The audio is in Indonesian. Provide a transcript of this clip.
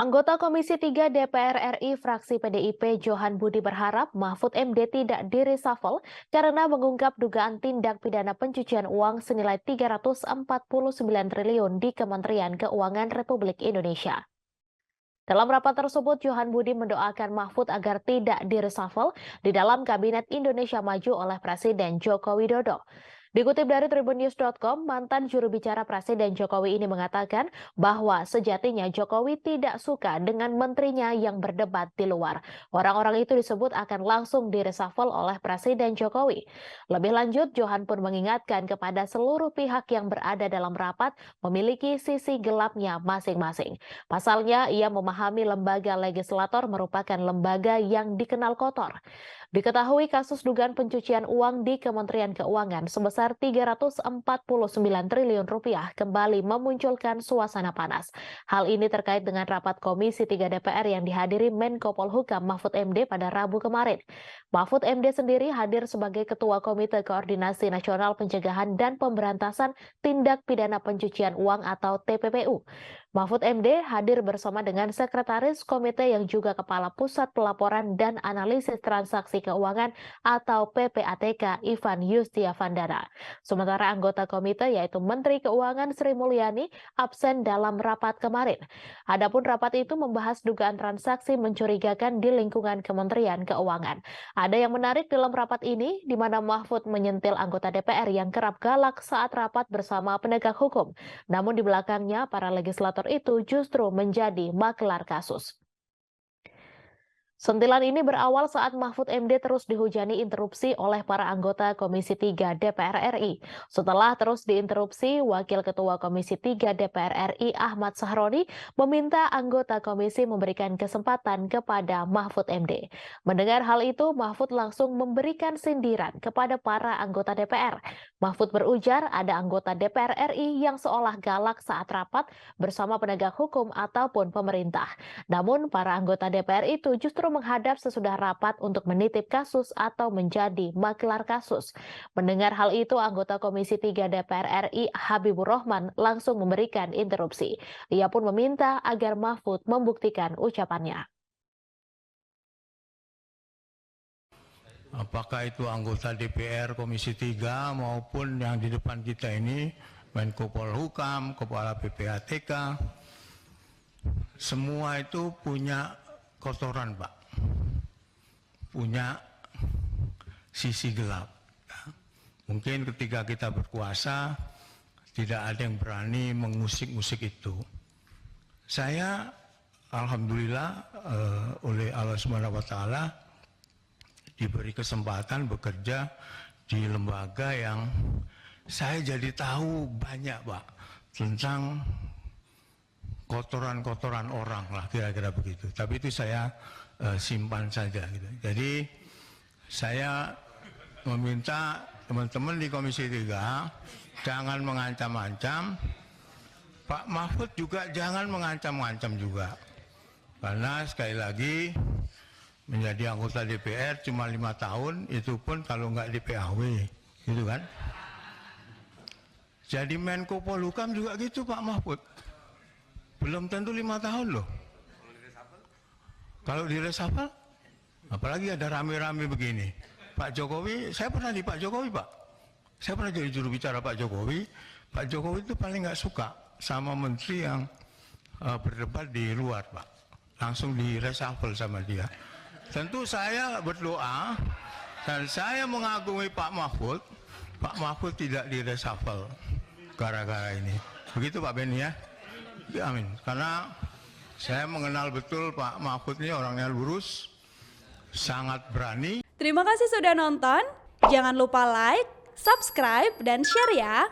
Anggota Komisi 3 DPR RI fraksi PDIP Johan Budi berharap Mahfud MD tidak di-reshuffle karena mengungkap dugaan tindak pidana pencucian uang senilai 349 triliun di Kementerian Keuangan Republik Indonesia. Dalam rapat tersebut, Johan Budi mendoakan Mahfud agar tidak di-reshuffle di dalam Kabinet Indonesia Maju oleh Presiden Joko Widodo. Dikutip dari tribunnews.com, mantan juru bicara Presiden Jokowi ini mengatakan bahwa sejatinya Jokowi tidak suka dengan menterinya yang berdebat di luar. Orang-orang itu disebut akan langsung di-reshuffle oleh Presiden Jokowi. Lebih lanjut, Johan pun mengingatkan kepada seluruh pihak yang berada dalam rapat memiliki sisi gelapnya masing-masing. Pasalnya, ia memahami lembaga legislator merupakan lembaga yang dikenal kotor. Diketahui kasus dugaan pencucian uang di Kementerian Keuangan sebesar 349 triliun rupiah kembali memunculkan suasana panas. Hal ini terkait dengan rapat Komisi 3 DPR yang dihadiri Menko Polhukam Mahfud MD pada Rabu kemarin. Mahfud MD sendiri hadir sebagai Ketua Komite Koordinasi Nasional Pencegahan dan Pemberantasan Tindak Pidana Pencucian Uang atau TPPU. Mahfud MD hadir bersama dengan Sekretaris Komite yang juga Kepala Pusat Pelaporan dan Analisis Transaksi Keuangan atau PPATK Ivan Yustiavandana. Sementara anggota komite yaitu Menteri Keuangan Sri Mulyani absen dalam rapat kemarin. Adapun rapat itu membahas dugaan transaksi mencurigakan di lingkungan Kementerian Keuangan. Ada yang menarik dalam rapat ini di mana Mahfud menyentil anggota DPR yang kerap galak saat rapat bersama penegak hukum. Namun di belakangnya para legislator itu justru menjadi makelar kasus. Sentilan ini berawal saat Mahfud MD terus dihujani interupsi oleh para anggota Komisi 3 DPR RI. Setelah terus diinterupsi, Wakil Ketua Komisi 3 DPR RI Ahmad Sahroni meminta anggota komisi memberikan kesempatan kepada Mahfud MD. Mendengar hal itu, Mahfud langsung memberikan sindiran kepada para anggota DPR. Mahfud berujar ada anggota DPR RI yang seolah galak saat rapat bersama penegak hukum ataupun pemerintah. Namun, para anggota DPR itu justru menghadap sesudah rapat untuk menitip kasus atau menjadi makelar kasus. Mendengar hal itu, anggota Komisi 3 DPR RI Habibur Rahman langsung memberikan interupsi. Ia pun meminta agar Mahfud membuktikan ucapannya. Apakah itu anggota DPR Komisi 3 maupun yang di depan kita ini, Menko Polhukam, Kepala PPATK, semua itu punya kotoran, Pak. Punya sisi gelap. Mungkin ketika kita berkuasa, tidak ada yang berani mengusik-usik itu. Saya, alhamdulillah, oleh Allah SWT, diberi kesempatan bekerja di lembaga yang saya jadi tahu banyak, Pak, tentang kotoran-kotoran orang lah, kira-kira begitu. Tapi itu saya simpan saja. Gitu. Jadi saya meminta teman-teman di Komisi 3 jangan mengancam-ancam. Pak Mahfud juga jangan mengancam-ancam juga. Karena sekali lagi menjadi anggota DPR cuma 5 tahun, itu pun kalau nggak di PAW, gitu kan. Jadi Menko Polhukam juga gitu Pak Mahfud. Belum tentu 5 tahun loh. Kalau di reshuffle, apalagi ada rame-rame begini. Pak Jokowi, saya pernah di Pak Jokowi, Pak. Saya pernah jadi juru bicara Pak Jokowi. Pak Jokowi itu paling nggak suka sama menteri yang berdebat di luar, Pak. Langsung di reshuffle sama dia. Tentu saya berdoa dan saya mengagumi Pak Mahfud. Pak Mahfud tidak di reshuffle gara-gara ini. Begitu Pak Beni ya? Ya, amin. Karena saya mengenal betul Pak Mahfud ini orangnya lurus, sangat berani. Terima kasih sudah nonton. Jangan lupa like, subscribe, dan share ya.